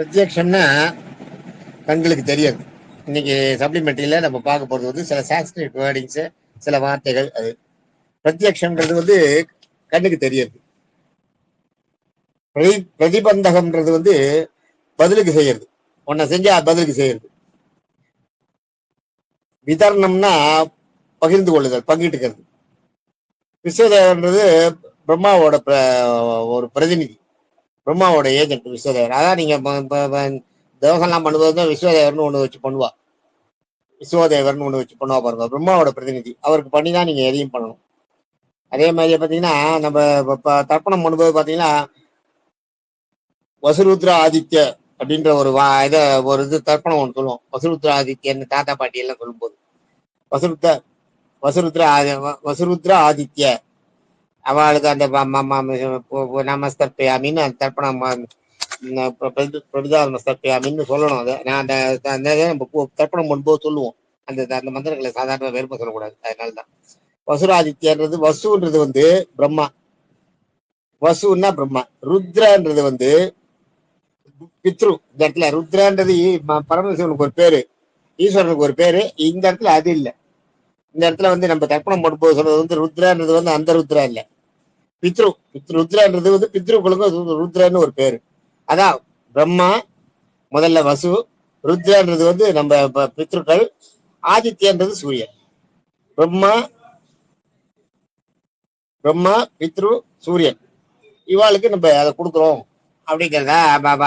பிரத்யக்ஷம்னா கண்களுக்கு தெரியாது. இன்னைக்கு சப்ளிமெண்ட்ரியில நம்ம பார்க்க போறது வந்து சில சான்ஸ்கிரிட் வேர்டிங்ஸ், சில வார்த்தைகள். அது பிரத்யக்ஷம்ன்றது வந்து கண்ணுக்கு தெரியாது. பிரதிபந்தகம்ன்றது வந்து பதிலுக்கு செய்யறது, ஒன்ன செஞ்சா பதிலுக்கு செய்யறது. விதர்ணம்னா பகிர்ந்து கொள்ளுதல், பங்கிட்டுக்கிறது. விஸ்வதேவன்றது பிரம்மாவோட ஒரு பிரதிநிதி, பிரம்மாவோட ஏஜென்ட் விஸ்வதேவர். அதான் நீங்க தோசம்லாம் பண்ணும்போது விஸ்வதேவர்னு ஒண்ணு வச்சு பண்ணுவா. விஸ்வதேவர்னு ஒண்ணு வச்சு பண்ணுவா பாருங்க, பிரம்மாவோட பிரதிநிதி. அவருக்கு பண்ணி தான் நீங்க எதையும் பண்ணணும். அதே மாதிரி பாத்தீங்கன்னா நம்ம தர்ப்பணம் பண்ணும்போது பாத்தீங்கன்னா வசுருத்ரா ஆதித்ய அப்படின்ற ஒரு ஒரு இது தர்ப்பணம் ஒன்று சொல்லுவோம். வசுருத்ரா ஆதித்யன்னு தாத்தா பாட்டி எல்லாம் சொல்லும்போது வசுருத்ரா ஆதித்ய அவளுக்கு அந்த நமஸ்தர்ப்பயாமின்னு அந்த தர்ப்பணம் பிரபிதாமஸ்தர்ப்பயாமின்னு சொல்லணும். அதை நான் நம்ம தர்ப்பணம் பண்ணும்போது சொல்லுவோம். அந்த மந்திரங்களை சாதாரண வெறுமை சொல்லக்கூடாது. அதனாலதான் வசுராதித்யன்றது, வசுன்றது வந்து பிரம்மா, வசுன்னா பிரம்மா. ருத்ரன்றது வந்து பித்ரு. இந்த இடத்துல ருத்ரன்றது பரமசிவனுக்கு ஒரு பேரு, ஈஸ்வரனுக்கு ஒரு பேரு. இந்த இடத்துல அது இல்லை. இந்த இடத்துல வந்து நம்ம தர்ப்பணம் பண்ணும்போது சொல்றது வந்து ருத்ரன்றது வந்து அந்த ருத்ரா இல்ல, பித்ரு. ருத்ரன்றது வந்து பித்ருக்களுக்கும் ருத்ரன்னு ஒரு பேரு. அதான் பிரம்மா முதல்ல, வசு. ருத்ரன்றது வந்து நம்ம பித்ருக்கள், ஆதித்யன்றது சூரியன். பிரம்மா பித்ரு சூரியன், இவாளுக்கு நம்ம அதை கொடுக்குறோம் அப்படிங்கிறதா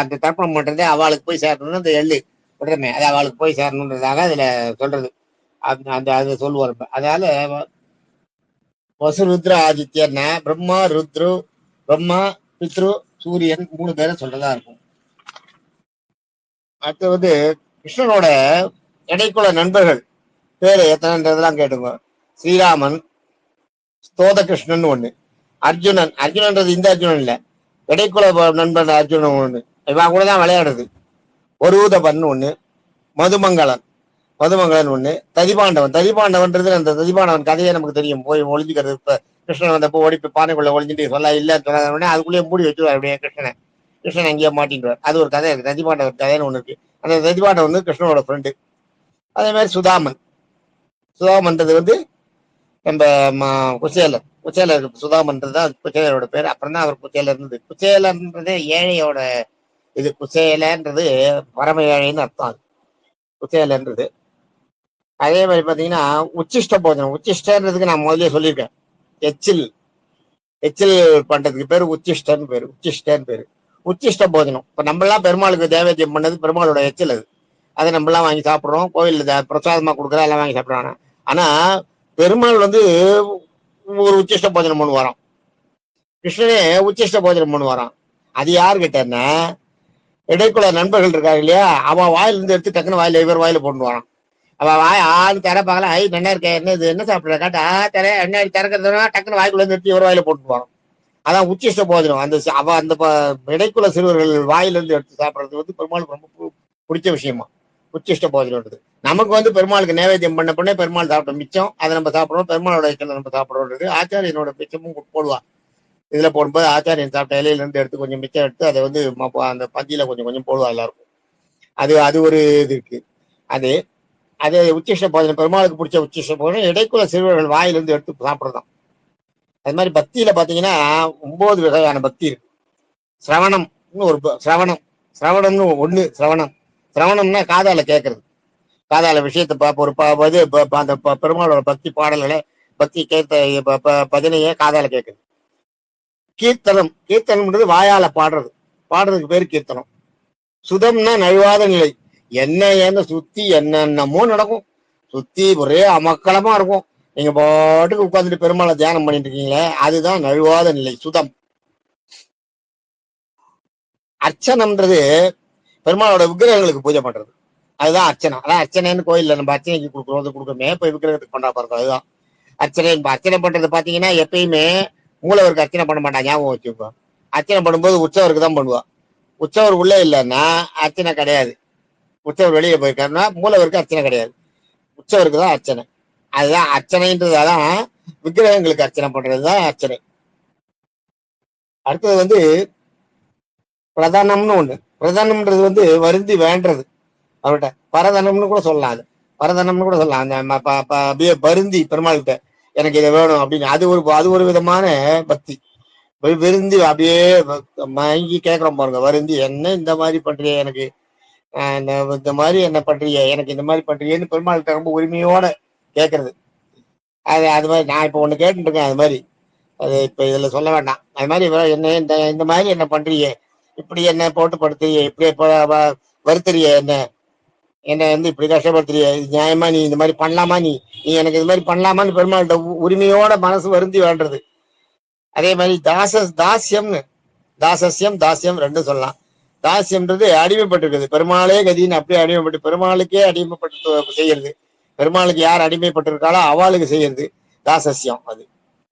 அந்த தர்ப்பணம் பண்றது அவளுக்கு போய் சேரணும்னு அந்த எள்ளு உடனே அது அவளுக்கு போய் சேரணுன்றதாக அதுல சொல்றது. அந்த அது சொல்லுவார். அதனால வசு ருத்ர ஆதித்யன்னா பிரம்மா பிரம்மா பித்ரு சூரியன் 3 பேரை சொல்றதா இருக்கும். அடுத்து வந்து கிருஷ்ணனோட இடைக்குள்ள நண்பர்கள் பேரு எத்தனைன்றதெல்லாம் கேட்டுங்க. ஸ்ரீராமன், ஸ்தோத கிருஷ்ணன் ஒண்ணு, அர்ஜுனன்றது இந்த அர்ஜுனன் இல்ல, இடைக்குள்ள நண்பன் அர்ஜுனன் ஒண்ணு, இவன் கூட தான் விளையாடுறது. ஒருதபன் ஒண்ணு, மதுமங்கலன் ஒண்ணு, ததிபாண்டவன்றது அந்த ததிபாண்டவன் கதையே நமக்கு தெரியும். போய் ஒளிஞ்சுக்கிறது. இப்ப கிருஷ்ணன் வந்தப்போ ஓடி போய் பானைக்குள்ள ஒளிஞ்சுட்டு சொல்ல இல்லன்னு சொல்லாத அதுக்குள்ளேயே மூடி வச்சுருவார் அப்படியே கிருஷ்ணன் அங்கேயே மாட்டின்றார். அது ஒரு கதை இருக்கு, ததிபாண்டவன் கதைன்னு ஒண்ணு இருக்கு. அந்த ததிபாண்டவன் வந்து கிருஷ்ணனோட ஃப்ரெண்டு. அதே மாதிரி சுதாமன்றது வந்து நம்ம குச்சேலர் சுதாமன்றது தான் குச்சேலரோட பேர். அப்புறம் தான் அவர் குச்சேலர் இருந்தது. குச்சேலன்றது ஏழையோட இது. குச்சேலன்றது பரம ஏழைன்னு அர்த்தம். குச்சேலன்றது. அதே மாதிரி பாத்தீங்கன்னா உச்சிஷ்ட போஜனம். உச்சிஷ்டன்றதுக்கு நான் முதலே சொல்லியிருக்கேன். எச்சில் பண்றதுக்கு பேரு உச்சிஷ்டன் பேரு. உச்சிஷ்ட போஜனம். இப்ப நம்மளாம் பெருமாளுக்கு தேவேத்தியம் பண்ணது பெருமாளோட எச்சில். அது அதை நம்மளாம் வாங்கி சாப்பிடுறோம். கோயில்ல பிரசாதமா கொடுக்குறோம், எல்லாம் வாங்கி சாப்பிடுறாங்க. ஆனா பெருமாள் வந்து ஒரு உச்சிஷ்ட போஜனம் பண்ணு வரோம். கிருஷ்ணனே உச்சிஷ்ட போஜனம் பண்ணு வரான். அது யாரு கிட்டன்னா இடைக்குள்ள நண்பர்கள் இருக்காரு இல்லையா, அவன் வாயிலிருந்து எடுத்து டக்குன்னு வாயில இவர் வாயில போட்டு வரான். அவ வாய் ஆறு தர பார்க்கலாம். ஐ நல்லா இருக்க, என்ன சாப்பிடுற காட்டா தர என்ன திறக்கிறதுனா டக்குன்னு வாய்க்குள்ள நிறுத்தி ஒரு வாயில போட்டு போறோம். அதான் உச்சிஷ்ட போஜனம். அந்த இடைக்குள்ள சிறுவர்கள் வாயிலிருந்து எடுத்து சாப்பிடுறது வந்து பெருமாளுக்கு ரொம்ப பிடிச்ச விஷயமா உச்சிஷ்ட போஜனம்ன்றது. நமக்கு வந்து பெருமாளுக்கு நைவேத்தியம் பண்ண பெருமாள் சாப்பிட்ட மிச்சம் அதை நம்ம சாப்பிடுறோம். பெருமாளோட இச்சலை நம்ம சாப்பிடுறோன்றது ஆச்சாரியனோட மிச்சமும் போடுவா. இதுல போடும்போது ஆச்சாரியன் சாப்பிட்ட இலையில இருந்து எடுத்து கொஞ்சம் மிச்சம் எடுத்து அதை வந்து அந்த பந்தியில கொஞ்சம் கொஞ்சம் போடுவா எல்லாருக்கும். அது ஒரு இது இருக்கு. அது உச்சிஷ்ட போஜனம், பெருமாளுக்கு பிடிச்ச உச்சிஷ்ட போஜனம் இடைக்குள்ள சிறுவர்கள் வாயிலிருந்து எடுத்து சாப்பிடுறதான். அது மாதிரி பக்தியில பாத்தீங்கன்னா 9 வகையான பக்தி இருக்கு. சிரவணம்னு ஒரு சிரவணம்னு ஒண்ணு. சிரவணம்னா காதால கேட்கறது, காதால விஷயத்தை அந்த பெருமாளோட பக்தி பாடல்களை பக்தி பஜனையே காதால கேட்கறது. கீர்த்தனம்ன்றது வாயால பாடுறதுக்கு பேரு கீர்த்தனம். சுதம்னா நழுவாத நிலை. என்ன சுத்தி என்னென்னமோ நடக்கும், சுத்தி ஒரே அமக்களமா இருக்கும். நீங்க பாட்டுக்கு உட்கார்ந்துட்டு பெருமாளை தியானம் பண்ணிட்டு இருக்கீங்களே, அதுதான் நழுவாத நிலை, சுதம். அர்ச்சனம்ன்றது பெருமாளோட விக்கிரகங்களுக்கு பூஜை பண்றது, அதுதான் அர்ச்சனை. அதான் அர்ச்சனைன்னு கோயில்ல நம்ம அர்ச்சனைக்கு கொடுக்குறோமே, போய் விக்கிரகத்துக்கு பண்றா பாருங்க, அதுதான் அர்ச்சனை. அர்ச்சனை பண்றது பாத்தீங்கன்னா எப்பயுமே மூலவருக்கு அர்ச்சனை பண்ண மாட்டான், ஞாபகம் வச்சுக்கோ. அர்ச்சனை பண்ணும்போது உற்சவருக்கு தான் பண்ணுவா. உற்சவர் உள்ள இல்லைன்னா அர்ச்சனை கிடையாது. உற்சவர் வெளியே போயிருக்காருன்னா மூலவருக்கு அர்ச்சனை கிடையாது, உற்சவருக்கு தான் அர்ச்சனை. அதுதான் அர்ச்சனைன்றது. அதான் விக்கிரகங்களுக்கு அர்ச்சனை பண்றதுதான் அர்ச்சனை. அடுத்தது வந்து பிரதானம்னு ஒண்ணு. பிரதானம்ன்றது வந்து வருந்தி வேண்டது அவர்கிட்ட. பரதனம்னு கூட சொல்லலாம். அது பரதனம்னு கூட சொல்லலாம். அந்த அப்படியே வருந்தி பெருமாள்கிட்ட எனக்கு இதை வேணும் அப்படின்னு அது ஒரு விதமான பக்தி. விருந்தி அப்படியே மயங்கி கேட்கிறோம் பாருங்க. வருந்தி என்ன இந்த மாதிரி பண்றிய, எனக்கு இந்த மாதிரி என்ன பண்றிய, எனக்கு இந்த மாதிரி பண்றியன்னு பெருமாள்கிட்ட ரொம்ப உரிமையோட கேட்கறது. அது மாதிரி நான் இப்ப ஒண்ணு கேட்டுட்டு இருக்கேன். அது மாதிரி அது இப்ப இதுல சொல்ல வேண்டாம். அது மாதிரி என்ன இந்த மாதிரி என்ன பண்றிய, இப்படி என்ன போட்டு படுத்துறிய, இப்படி வருத்துறிய, என்ன என்ன வந்து இப்படி கஷ்டப்படுத்துறிய, நியாயமா நீ இந்த மாதிரி பண்ணலாமா, நீ நீ எனக்கு இது மாதிரி பண்ணலாமான்னு பெருமாள்கிட்ட உரிமையோட மனசு வருந்தி வேண்டது. அதே மாதிரி தாசியம்னு தாசியம் ரெண்டும் சொல்லலாம். தாசியம்ன்றது அடிமைப்பட்டிருக்குது. பெருமாளே கதின்னு அப்படியே அடிமைப்பட்டு பெருமாளுக்கே அடிமைப்பட்டு செய்யறது. பெருமாளுக்கு யார் அடிமைப்பட்டிருக்காளோ அவளுக்கு செய்யறது தாசஸ்யம்.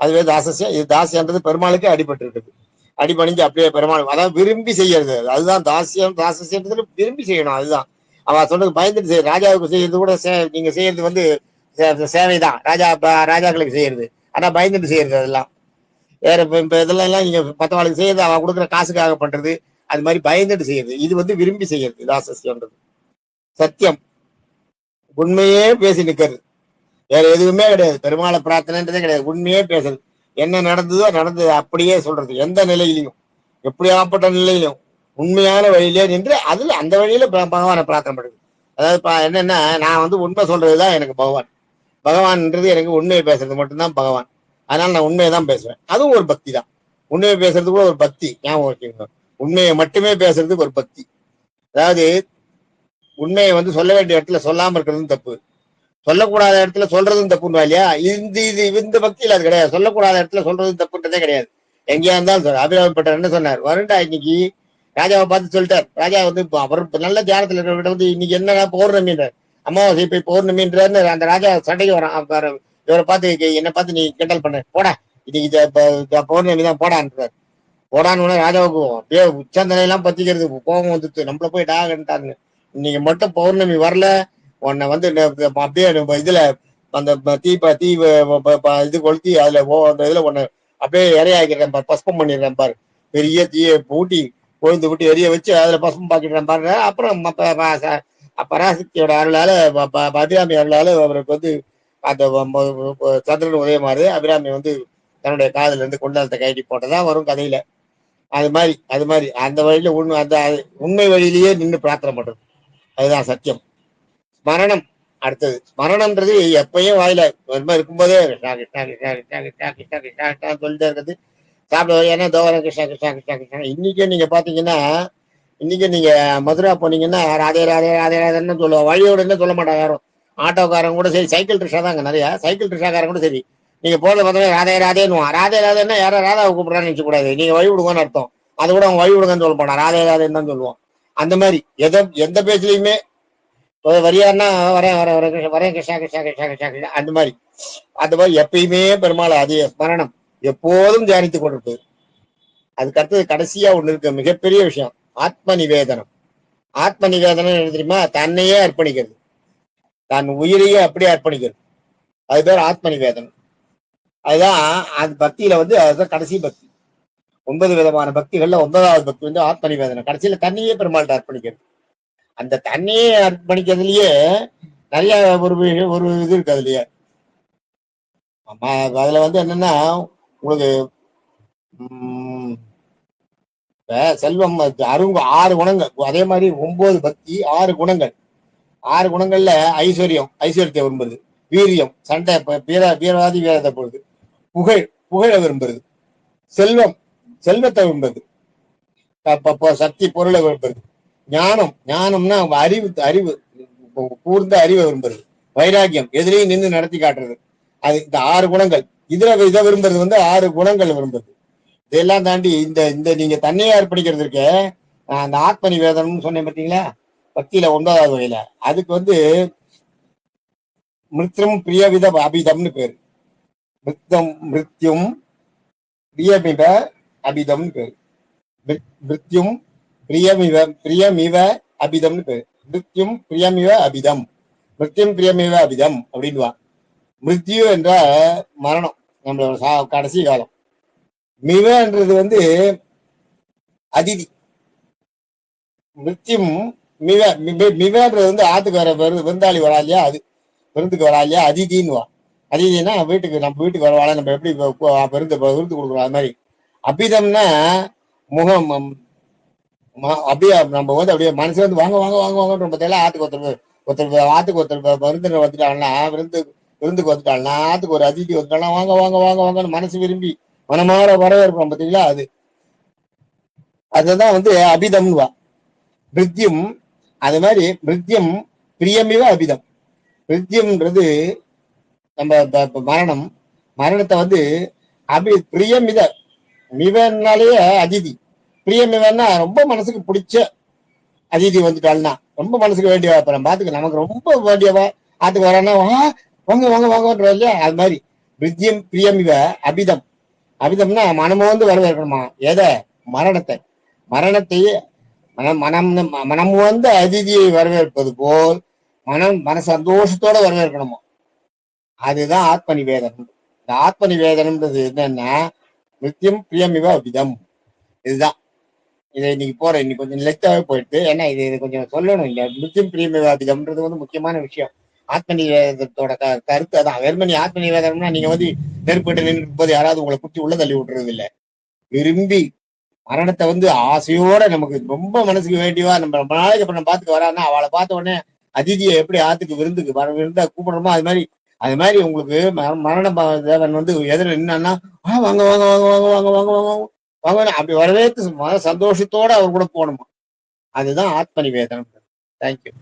அதுவே தாசஸ்யம். இது தாசியன்றது பெருமாளுக்கே அடிபட்டு இருக்குது. அடிபணிஞ்சு அப்படியே பெருமாள், அதாவது விரும்பி செய்யறது. அதுதான் தாசியம். தாசஸ்யன்றது விரும்பி செய்யணும். அதுதான் அவ சொன்னது. பயந்துட்டு செய்ய ராஜாவுக்கு செய்யறது கூட நீங்க செய்யறது வந்து சேவைதான். ராஜாக்களுக்கு செய்யறது. ஆனா பயந்துட்டு செய்யறது. அதெல்லாம் வேற. இப்ப இதெல்லாம் நீங்க மத்தவாளுக்கு செய்யறது அவ கொடுக்குற காசுக்காக பண்றது. அது மாதிரி பயந்துட்டு செய்யறது. இது வந்து விரும்பி செய்யறது தாசஸ்யன்றது. சத்தியம், உண்மையே பேசி நிக்கிறது. வேற எதுவுமே கிடையாது. பெருமாளை பிரார்த்தனைன்றதே கிடையாது. உண்மையே பேசுறது. என்ன நடந்ததோ நடந்தது அப்படியே சொல்றது. எந்த நிலையிலையும், எப்படியாப்பட்ட நிலையிலும் உண்மையான வழியிலே நின்று அதுல அந்த வழியில பகவானை பிரார்த்தனை பண்ணுது. அதாவது என்னன்னா, நான் வந்து உண்மை சொல்றதுதான் எனக்கு பகவான்ன்றது எனக்கு உண்மையை பேசுறது மட்டும்தான் பகவான். அதனால நான் உண்மையை தான் பேசுவேன். அதுவும் ஒரு பக்தி தான். உண்மையை பேசுறது கூட ஒரு பக்தி. ஞாபகம் வச்சுக்கோங்க. உண்மையை மட்டுமே பேசுறதுக்கு ஒரு பக்தி. அதாவது உண்மையை வந்து சொல்ல வேண்டிய இடத்துல சொல்லாம இருக்கிறதும் தப்பு, சொல்லக்கூடாத இடத்துல சொல்றதும் தப்புன்னு இல்லையா. இந்த பக்தியில அது கிடையாது. சொல்லக்கூடாத இடத்துல சொல்றதும் தப்புன்றதே கிடையாது. எங்கேயா இருந்தாலும் சார் அபிராமப்பட்டர் என்ன சொன்னார், வருண்டா இன்னைக்கு ராஜாவை பார்த்து சொல்லிட்டார். ராஜா வந்து அவர் நல்ல தியானத்துல இருக்கிற வந்து இன்னைக்கு என்ன பௌர்ணமின்றார், அமாவாசை போய் பௌர்ணமின்றாரு. அந்த ராஜா சண்டைக்கு வரான். இவரை பார்த்து என்னை பார்த்து நீ கிண்டல் பண்ண, போடா இன்னைக்கு பௌர்ணமி தான் போடான்றார். போடான்னு ராஜாவுக்கு அப்படியே உச்சந்தனையெல்லாம் பத்திக்கிறது. கோபம் வந்துட்டு நம்மள போய் டாகன்ட்டாருங்க. இன்னைக்கு மட்டும் பௌர்ணமி வரல, உன்னை வந்து அப்படியே இதுல அந்த தீ இது கொளுத்தி அதுல அந்த இதுல ஒண்ணு அப்படியே இறையாக்கிறேன் பாரு, பஸ்பம் பண்ணிடுறேன் பாரு. பெரிய தீயை பூட்டி கொழுந்து விட்டு எரிய வச்சு அதுல பஸ்பம் பாக்கிடுறேன் பாருங்க. அப்புறம் பராசக்தியோட அருளால அபிராமி அருளால அவருக்கு வந்து அந்த சந்திரன் உதயமாறு அபிராமி வந்து தன்னுடைய காதுல இருந்து கொண்டாடத்தை கைட்டி போட்டதா வரும் கதையில. அது மாதிரி அந்த வழியில அந்த உண்மை வழியிலேயே நின்று பிரார்த்தனை பண்றது. அதுதான் சத்தியம். ஸ்மரணம். அடுத்தது ஸ்மரணம்ன்றது எப்பயும் வாயில இருக்கும்போதே கிருஷ்ணா கிருஷ்ணா கிருஷ்ணா கிருஷ்ணா கிருஷ்ணா கிருஷ்ணா கிருஷ்ணா கிருஷ்ணா சொல்லிட்டே இருக்கிறது. சாப்பிட ஏன்னா தோவரம் கிருஷ்ணா கிருஷ்ணா கிருஷ்ணா கிருஷ்ணா. இன்னைக்கே நீங்க பாத்தீங்கன்னா, இன்னைக்கு நீங்க மதுரா போனீங்கன்னா ராதே ராதே ராதே ராதேன்னு சொல்லுவோம். வழியோட என்ன சொல்ல மாட்டாங்க யாரும். ஆட்டோக்காரங்க கூட சரி, சைக்கிள் ரிக்ஷா தாங்க நிறைய, சைக்கிள் ரிக்ஷாக்காரங்க கூட சரி, நீங்க போறத பார்த்தா ராதே ராதேன்னுவான். ராதே ராதேன்னா யாரும் ராதாவை கூப்பிடுறான்னு நினைச்ச கூடாது. நீங்க வழி விடுங்கன்னு அர்த்தம். அது கூட அவங்க வழி விடுங்கன்னு சொல்ல போனா ராதே ராதேன்னு தான் சொல்லுவோம். அந்த மாதிரி எந்த பேச்சுலையுமே வரியாருன்னா வரேன் வரேன் வரேன் வரேன் கிருஷ்ணா கிருஷ்ணா கிருஷ்ணா கிருஷ்ணா கிருஷ்ணா அந்த மாதிரி எப்பயுமே பெருமாள் அதிக ஸ்மரணம் எப்போதும் தியானித்துக் கொண்டிருக்கு. அதுக்கு அடுத்தது கடைசியா ஒண்ணு இருக்கு, மிகப்பெரிய விஷயம், ஆத்ம நிவேதனம். ஆத்ம நிவேதனம் என்ன தெரியுமா? தன்னையே அர்ப்பணிக்கிறது, தன் உயிரையே அப்படியே அர்ப்பணிக்கிறது. அது பேர் ஆத்ம நிவேதனம். அதுதான் அது பக்தியில வந்து அதுதான் கடைசி பக்தி. 9 விதமான பக்திகள்ல 9வது பக்தி வந்து ஆத்ம நிவேதனம். கடைசியில தண்ணியே பெருமாள்கிட்ட அர்ப்பணிக்கிறது. அந்த தண்ணியே அர்ப்பணிக்கிறதுலயே நிறைய ஒரு இது இருக்கு அதுலயே. அதுல வந்து என்னன்னா உங்களுக்கு செல்வம் 6 குணங்கள். அதே மாதிரி 9 பக்தி 6 குணங்கள். 6 குணங்கள்ல ஐஸ்வர்யத்தை விரும்புறது, வீரியம் சண்டை வீரவாதி வீரத்தை பொழுது, புகழ விரும்புறது, செல்வத்தை விரும்புறது, சக்தி பொருளை விரும்புறது, ஞானம்னா அறிவு கூர்ந்த அறிவை விரும்புறது, வைராக்கியம் எதிரையும் நின்று நடத்தி காட்டுறது. அது இந்த 6 குணங்கள். இதை விரும்புறது வந்து 6 குணங்கள் விரும்புறது. இதெல்லாம் தாண்டி இந்த நீங்க தன்னையே அர்ப்பணிக்கிறது இருக்க, அந்த ஆத்ம நிவேதனம்னு சொன்னேன் பார்த்தீங்களா, பக்தியில 9வது வகையில. அதுக்கு வந்து மிருத்யும் பிரியவித அபிதம்னு பேரு. மிருத்யும் பிரியமிவ அபிதம்னு பேரு. மிருத்யும் பிரியமிவ அபிதம்னு பேரு. மிருத்யும் பிரியமிவ அபிதம், மிருத்யும் பிரியமிவ அபிதம் அப்படின்வா. மிருத்யு என்ற மரணம், நம்மளோட கடைசி காலம். மிவன்றது வந்து அதிதி. மிருத்தியும் மிவன்றது வந்து ஆத்துக்கு வர விருந்தாளி வரா இல்லையா, அது விருந்துக்கு வரா இல்லையா, அதிதின்னு வா. அதிதினா வீட்டுக்கு, நம்ம வீட்டுக்கு வரவாள நம்ம எப்படி விருந்து விருந்து கொடுக்குறோம் அது மாதிரி. அபிதம்னா முகம், அப்படியே நம்ம வந்து அப்படியே மனசு வந்து வாங்க வாங்க வாங்க வாங்கன்ற பார்த்தா ஆத்துக்கு ஆத்துக்கு ஒருத்தர் விருந்தினர் வந்துட்டாங்கன்னா, விருந்துக்கு வந்துட்டாங்கன்னா, ஆத்துக்கு ஒரு அதிதி வந்துட்டாங்கன்னா வாங்க வாங்க வாங்க வாங்கன்னு மனசு விரும்பி மனமாற வரவேற்கிறோம் பார்த்தீங்களா, அதுதான் வந்து அபிதம்வா. பிரித்தியம் அது மாதிரி பிரித்தியம் பிரியமிவ அபிதம். பிரித்தியம்ன்றது நம்ம மரணம், மரணத்தை வந்து பிரியமித மிவன்னாலேயே அதிதி, பிரியமிவன்னா ரொம்ப மனசுக்கு பிடிச்ச அதிதி வந்துட்டாள்னா, ரொம்ப மனசுக்கு வேண்டியவா. இப்ப நம்ம பாத்துக்க நமக்கு ரொம்ப வேண்டியவா ஆத்துக்கு வரானா வாங்க வாங்க வாங்கன்ற இல்லையா, அது மாதிரி பிரித்தியம் பிரியமிவ அபிதம். அபிதம்னா மனமோ வந்து வரவேற்கணுமா எதை, மரணத்தை. மரணத்தையே மனம் வந்து அதிதியை வரவேற்பது போல் மன சந்தோஷத்தோட வரவேற்கணுமா, அதுதான் ஆத்ம நிவேதனம். இந்த ஆத்ம நிவேதனம்ன்றது என்னன்னா நித்தியம் பிரியமிவ அபிதம். இதுதான் இதை இன்னைக்கு போறேன், இன்னைக்கு கொஞ்சம் லெக்டாவே போயிட்டு, ஏன்னா இது கொஞ்சம் சொல்லணும் இல்ல. நித்தியம் பிரியமிவ அபிதம்ன்றது வந்து முக்கியமான விஷயம். ஆத்ம நிவேதனத்தோட கருத்து அதான். வெறுமனி ஆத்ம நிவேதனம்னா நீங்க வந்து நெருப்பிட்டு நின்று போது யாராவது உங்களை குத்தி உள்ள தள்ளி விட்டுறது இல்லை. விரும்பி மரணத்தை வந்து ஆசையோட, நமக்கு ரொம்ப மனசுக்கு வேண்டியவா, நம்ம ரொம்ப நாளைக்கு அப்புறம் பாத்துக்கு வரான்னா அவளை பார்த்த உடனே அதிதியை எப்படி ஆத்துக்கு விருந்துக்கு விருந்தா கூப்பிடுறோமோ அது மாதிரி உங்களுக்கு மரண தேவன் வந்து எதிர நின்னா வாங்க வாங்க வாங்க வாங்க வாங்க வாங்க வாங்க வாங்க அப்படி வரவேற்று சந்தோஷத்தோட அவர் கூட போகணுமா, அதுதான் ஆத்ம நிவேதனம். தேங்க்யூ.